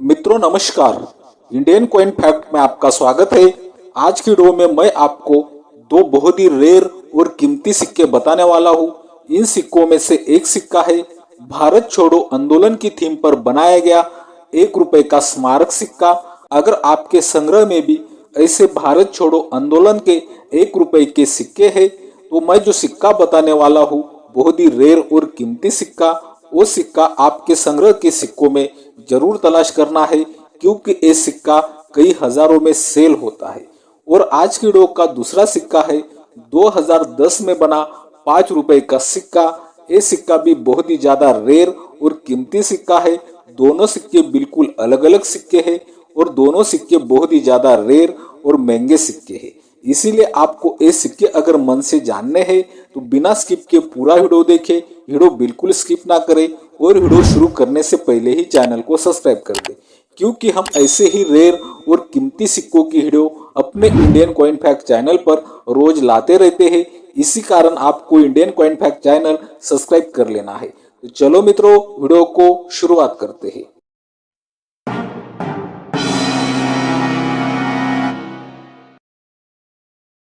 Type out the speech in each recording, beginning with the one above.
मित्रों नमस्कार। Indian coin fact में आपका स्वागत है। आज की वीडियो में मैं आपको दो बहुत ही रेयर और कीमती सिक्के बताने वाला हूँ। इन सिक्कों में से एक सिक्का है भारत छोड़ो आंदोलन की थीम पर बनाया गया ₹1 का स्मारक सिक्का। अगर आपके संग्रह में भी ऐसे भारत छोड़ो आंदोलन के ₹1 के सिक्के हैं तो मैं जो सिक्का बताने वाला हूँ बहुत ही रेयर और कीमती सिक्का, वो सिक्का आपके संग्रह के सिक्कों में जरूर तलाश करना है, क्योंकि ये सिक्का कई हजारों में सेल होता है। और आज की वीडियो का दूसरा सिक्का है 2010 में बना ₹5 का सिक्का। ये सिक्का भी बहुत ही ज्यादा रेयर और कीमती सिक्का है। दोनों सिक्के बिल्कुल अलग अलग सिक्के हैं और दोनों सिक्के बहुत ही ज्यादा रेयर और महंगे सिक्के हैं। इसीलिए आपको ये सिक्के अगर मन से जानने हैं तो बिना स्किप के पूरा वीडियो देखें, वीडियो बिल्कुल स्किप ना करें और वीडियो शुरू करने से पहले ही चैनल को सब्सक्राइब कर दें, क्योंकि हम ऐसे ही रेयर और कीमती सिक्कों की वीडियो अपने इंडियन कॉइन फैक्ट चैनल पर रोज लाते रहते हैं। इसी कारण आपको Indian coin fact channel subscribe कर लेना है। तो चलो मित्रों, वीडियो को शुरुआत करते हैं।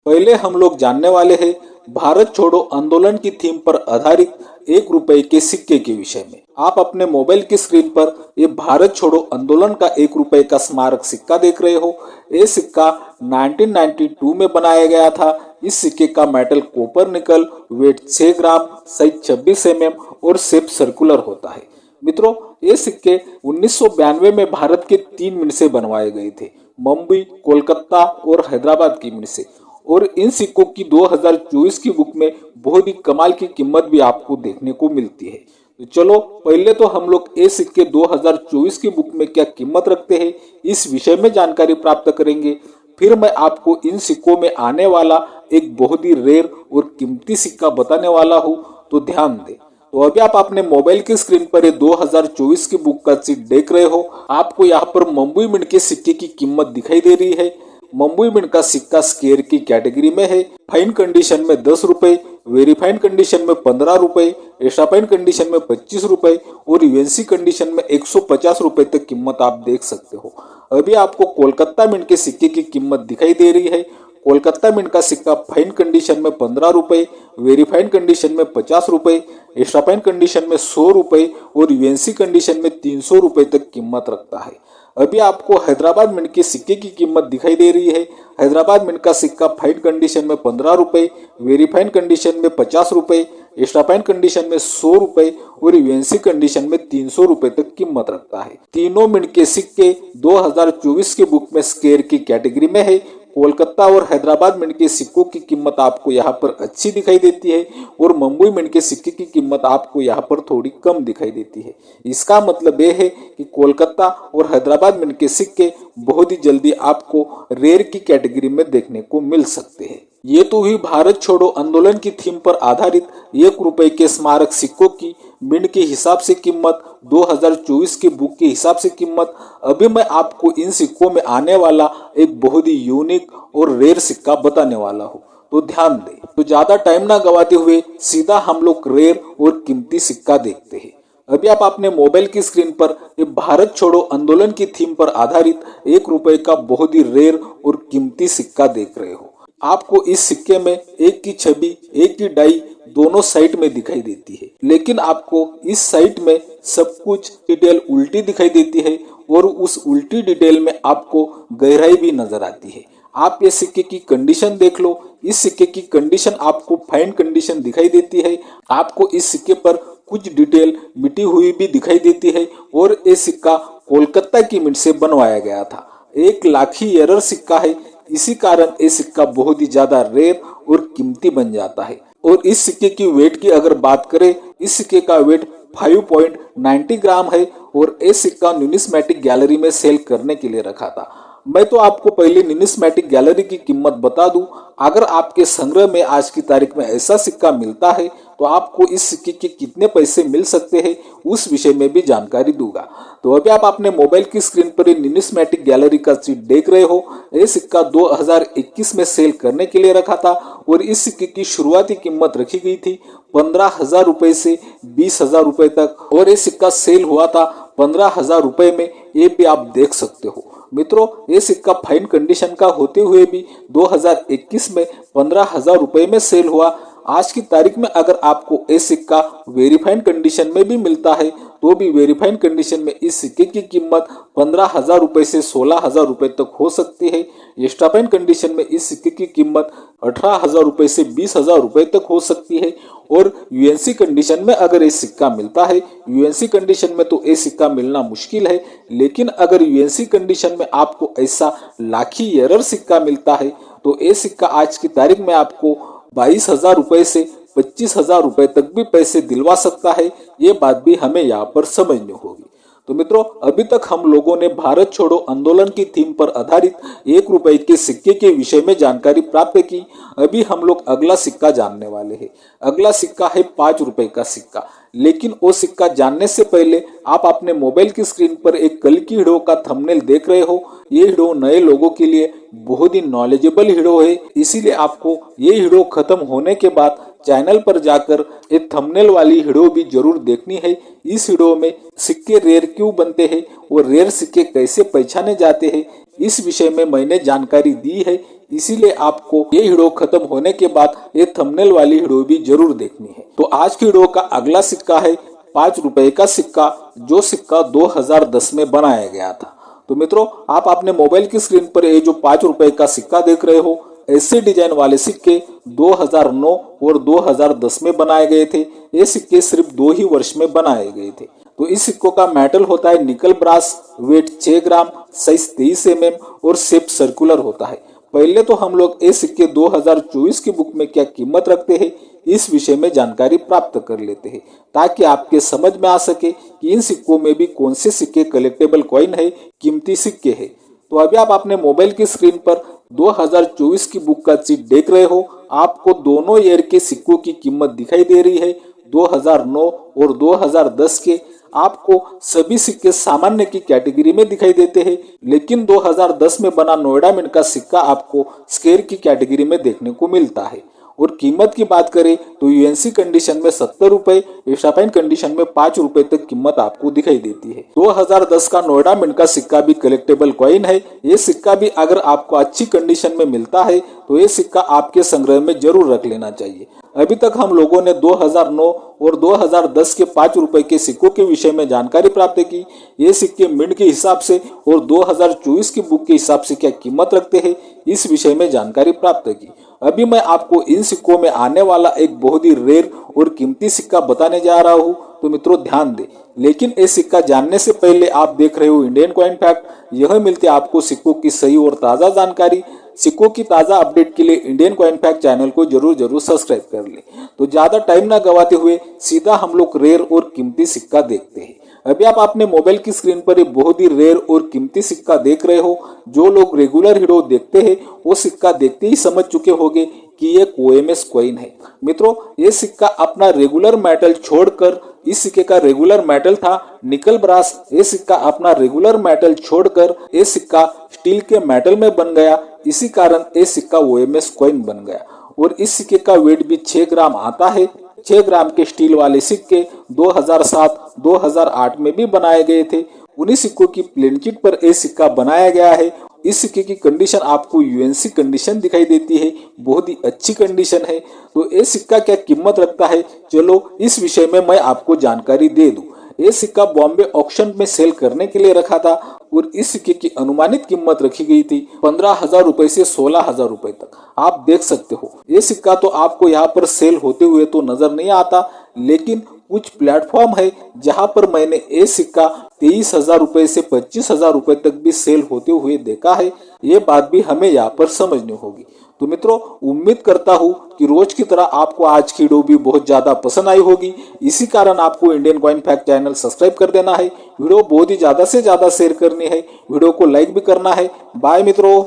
पहले हम लोग जानने वाले हैं भारत छोड़ो आंदोलन की थीम पर आधारित ₹1 के सिक्के के विषय में। आप अपने मोबाइल की स्क्रीन पर ये भारत छोड़ो आंदोलन का ₹1 का स्मारक सिक्का देख रहे हो। ये सिक्का 1992 में बनाया गया था। इस सिक्के का मेटल कॉपर निकल, वेट 6 ग्राम, साइज 26 mm और शेप सर्कुलर होता है। मित्रों, ये सिक्के 1992 में भारत के 3 मिंट से बनवाए गए थे, मुंबई, कोलकाता और हैदराबाद की मिंट से। और इन सिक्कों की 2024 की बुक में बहुत ही कमाल की कीमत भी आपको देखने को मिलती है। तो चलो पहले तो हम लोग ये सिक्के 2024 की बुक में क्या कीमत रखते हैं इस विषय में जानकारी प्राप्त करेंगे। फिर मैं आपको इन सिक्कों में आने वाला एक बहुत ही रेयर और कीमती सिक्का बताने वाला हूँ, तो ध्यान दें। तो अभी आप अपने मोबाइल की स्क्रीन पर ये 2024 की बुक का सीट देख रहे हो। आपको यहाँ पर मुंबई मिंट के सिक्के की कीमत दिखाई दे रही है। मुंबई मिंट का सिक्का स्केयर की कैटेगरी में है। फाइन कंडीशन में ₹10, वेरी फाइन कंडीशन में ₹15, एक्स्ट्रा फाइन कंडीशन में ₹25 और यूएनसी कंडीशन में ₹150 तक कीमत आप देख सकते हो। अभी आपको कोलकाता मिंट के सिक्के की कीमत दिखाई दे रही है। कोलकाता मिंट का सिक्का फाइन कंडीशन में ₹15, वेरी फाइन कंडीशन में ₹50, एक्स्ट्रा फाइन कंडीशन में ₹100 और यूएनसी कंडीशन में ₹300 तक कीमत रखता है। अभी आपको हैदराबाद मिंट के सिक्के की कीमत दिखाई दे रही है। हैदराबाद मिंट का सिक्का फाइन कंडीशन में ₹15, वेरी फाइन कंडीशन में ₹50, एक्स्ट्रा फाइन कंडीशन में ₹100 और यूएनसी कंडीशन में ₹300 तक कीमत रखता है। तीनों मिंट के सिक्के 2024 के बुक में स्केयर की कैटेगरी में है। कोलकाता और हैदराबाद मिंट के सिक्कों की कीमत आपको यहाँ पर अच्छी दिखाई देती है और मुंबई मिंट के सिक्के की कीमत आपको यहाँ पर थोड़ी कम दिखाई देती है। इसका मतलब यह है कि कोलकाता और हैदराबाद मिंट के सिक्के बहुत ही जल्दी आपको रेयर की कैटेगरी में देखने को मिल सकते हैं। ये तो हुई भारत छोड़ो आंदोलन की थीम पर आधारित ₹1 के स्मारक सिक्कों की मिंट के हिसाब से कीमत, 2024 के बुक के हिसाब से कीमत। अभी मैं आपको इन सिक्कों में आने वाला एक बहुत ही यूनिक और रेयर सिक्का बताने वाला हूँ, तो ध्यान दें। तो ज्यादा टाइम ना गवाते हुए सीधा हम लोग रेयर और कीमती सिक्का देखते हैं। अभी आप अपने मोबाइल की स्क्रीन पर ये भारत छोड़ो आंदोलन की थीम पर आधारित ₹1 का बहुत ही रेयर और कीमती सिक्का देख रहे हो। आपको इस सिक्के में एक की छवि, एक की डाई दोनों साइड में दिखाई देती है, लेकिन आपको इस साइड में सब कुछ डिटेल उल्टी दिखाई देती है और उस उल्टी डिटेल में आपको गहराई भी नजर आती है। आप ये सिक्के की कंडीशन देख लो। इस सिक्के की कंडीशन आपको फाइन कंडीशन दिखाई देती है। आपको इस सिक्के पर कुछ डिटेल मिटी हुई भी दिखाई देती है और ये सिक्का कोलकाता की मिंट से बनवाया गया था। 1 लाखी एरर सिक्का है, इसी कारण ये सिक्का बहुत ही ज्यादा रेयर और कीमती बन जाता है। और इस सिक्के की वेट की अगर बात करें, इस सिक्के का वेट 5.90 ग्राम है और ये सिक्का न्यूमिस्मेटिक गैलरी में सेल करने के लिए रखा था। मैं तो आपको पहले न्यूमिस्मेटिक गैलरी की कीमत बता दूं। अगर आपके संग्रह में आज की तारीख में ऐसा सिक्का मिलता है तो आपको इस सिक्के के कितने पैसे मिल सकते हैं उस विषय में भी जानकारी दूंगा। तो अभी आप अपने मोबाइल की स्क्रीन पर न्यूमिस्मेटिक गैलरी का सीट देख रहे हो। ये सिक्का 2021 में सेल करने के लिए रखा था और इस सिक्के की शुरुआती कीमत रखी गई थी ₹15,000 से ₹20,000 तक और ये सिक्का सेल हुआ था 15,000 रुपए में, ये भी आप देख सकते हो। मित्रों, ये सिक्का फाइन कंडीशन का होते हुए भी 2021 में 15,000 रुपए में सेल हुआ। आज की तारीख में अगर आपको ये सिक्का वेरीफाइड कंडीशन में भी मिलता है तो भी वेरीफाइड कंडीशन में इस सिक्के की कीमत 15,000 रुपए से 16,000 रुपए तक हो सकती है। एक्स्ट्रा फाइन कंडीशन में इस सिक्के की कीमत 18,000 रुपए से 20,000 रुपए तक हो सकती है। और यूएनसी कंडीशन में अगर ये सिक्का मिलता है, यूएनसी कंडीशन में तो ये सिक्का मिलना मुश्किल है, लेकिन अगर यूएनसी कंडीशन में आपको ऐसा लाखी एरर सिक्का मिलता है तो ये सिक्का आज की तारीख में आपको 22,000 रुपए से 25,000 रुपए तक भी पैसे दिलवा सकता है। ये बात भी हमें यहाँ पर समझनी होगी। तो मित्रों, अभी तक हम लोगों ने भारत छोड़ो आंदोलन की थीम पर आधारित 1 रुपए के सिक्के के विषय में जानकारी प्राप्त की। अभी हम लोग अगला सिक्का जानने वाले हैं। अगला सिक्का है 5 रुपए का सिक्का। लेकिन वो सिक्का जानने से पहले आप अपने मोबाइल की स्क्रीन पर एक कल की वीडियो का थंबनेल देख रहे हो। ये वीडियो नए लोगों के लिए बहुत ही नॉलेजेबल वीडियो है, इसीलिए आपको ये वीडियो खत्म होने के बाद चैनल पर जाकर एक थंबनेल वाली वीडियो भी जरूर देखनी है। इस वीडियो में सिक्के रेयर क्यों बनते हैं और रेयर सिक्के कैसे पहचाने जाते हैं, इस विषय में मैंने जानकारी दी है, इसीलिए आपको ये वीडियो खत्म होने के बाद ये थंबनेल वाली वीडियो भी जरूर देखनी है। तो आज की वीडियो का अगला सिक्का है 5 रुपए का सिक्का, जो सिक्का 2010 में बनाया गया था। तो मित्रों, आप अपने मोबाइल की स्क्रीन पर ये जो 5 रुपए का सिक्का देख रहे हो, ऐसे डिजाइन वाले सिक्के 2009 और 2010 में बनाए गए थे। ये सिक्के सिर्फ 2 ही वर्ष में बनाए गए थे। तो इस सिक्कों का मेटल होता है निकल ब्रास, वेट 6 ग्राम, साइज 23 mm और शेप सर्कुलर होता है। पहले तो हम लोग ये सिक्के 2024 की बुक में क्या कीमत रखते हैं, इस विषय में जानकारी प्राप्त कर लेते हैं, ताकि आपके समझ में आ सके कि इन सिक्कों में भी कौन से सिक्के कलेक्टेबल कॉइन है, कीमती सिक्के है। तो अभी आप अपने मोबाइल की स्क्रीन पर 2024 की बुक का चीट देख रहे हो। आपको दोनों ईयर के सिक्कों की कीमत दिखाई दे रही है। 2009 और 2010 के आपको सभी सिक्के सामान्य की कैटेगरी में दिखाई देते हैं, लेकिन 2010 में बना नोएडा मिंट का सिक्का आपको स्केयर की कैटेगरी में देखने को मिलता है। और कीमत की बात करें तो यूएनसी कंडीशन में 70 रुपए, एक्स्ट्रा फाइन कंडीशन में 5 रुपए तक कीमत आपको दिखाई देती है। 2010 का नोएडा मिंट का सिक्का भी कलेक्टेबल कॉइन है। ये सिक्का भी अगर आपको अच्छी कंडीशन में मिलता है तो ये सिक्का आपके संग्रह में जरूर रख लेना चाहिए। अभी तक हम लोगों ने 2009 और 2010 के 5 रुपए के सिक्कों के विषय में जानकारी प्राप्त की। ये सिक्के मिंट के हिसाब से और 2024 की बुक के हिसाब से क्या कीमत रखते हैं, इस विषय में जानकारी प्राप्त की। अभी मैं आपको इन सिक्कों में आने वाला एक बहुत ही रेयर और कीमती सिक्का बताने जा रहा हूँ। तो मित्रों, ध्यान दें। लेकिन ये सिक्का जानने से पहले आप देख रहे हो इंडियन कॉइन फैक्ट। यह मिलती है आपको सिक्कों की सही और ताज़ा जानकारी। सिक्कों की ताज़ा अपडेट के लिए इंडियन कॉइन फैक्ट चैनल को जरूर सब्सक्राइब कर ले। तो ज़्यादा टाइम ना गवाते हुए सीधा हम लोग रेयर और कीमती सिक्का देखते हैं। अभी आप अपने मोबाइल की स्क्रीन पर एक बहुत ही रेयर और कीमती सिक्का देख रहे हो। जो लोग रेगुलर वीडियो देखते हैं वो सिक्का देखते ही समझ चुके होंगे कि ये OMS कॉइन है। मित्रों, ये सिक्का अपना रेगुलर मेटल छोड़कर, इस सिक्के का रेगुलर मेटल था निकल ब्रास। ये सिक्का अपना रेगुलर मेटल छोड़कर ये सिक्का स्टील के मेटल में बन गया। इसी कारण ये सिक्का OMS कॉइन बन गया। और इस सिक्के का वेट भी 6 ग्राम आता है। 6 ग्राम के स्टील वाले सिक्के 2007-2008 में भी बनाए गए थे। उन्हीं सिक्कों की प्लेन चिट पर यह सिक्का बनाया गया है। इस सिक्के की कंडीशन आपको यूएनसी कंडीशन दिखाई देती है, बहुत ही अच्छी कंडीशन है। तो ये सिक्का क्या कीमत रखता है, चलो इस विषय में मैं आपको जानकारी दे दूं। ये सिक्का बॉम्बे ऑक्शन में सेल करने के लिए रखा था और इस सिक्के की अनुमानित कीमत रखी गई थी 15,000 रुपए से 16,000 रुपए तक। आप देख सकते हो ये सिक्का तो आपको यहाँ पर सेल होते हुए तो नजर नहीं आता, लेकिन कुछ प्लेटफॉर्म है जहां पर मैंने ये सिक्का 23,000 रुपए से 25,000 रुपए तक भी सेल होते हुए देखा है। ये बात भी हमें यहाँ पर समझनी होगी। तो मित्रों, उम्मीद करता हूँ कि रोज की तरह आपको आज की वीडियो भी बहुत ज्यादा पसंद आई होगी। इसी कारण आपको Indian coin fact channel subscribe कर देना है, वीडियो बहुत ही ज्यादा से ज्यादा शेयर करनी है, वीडियो को लाइक भी करना है। बाय मित्रों।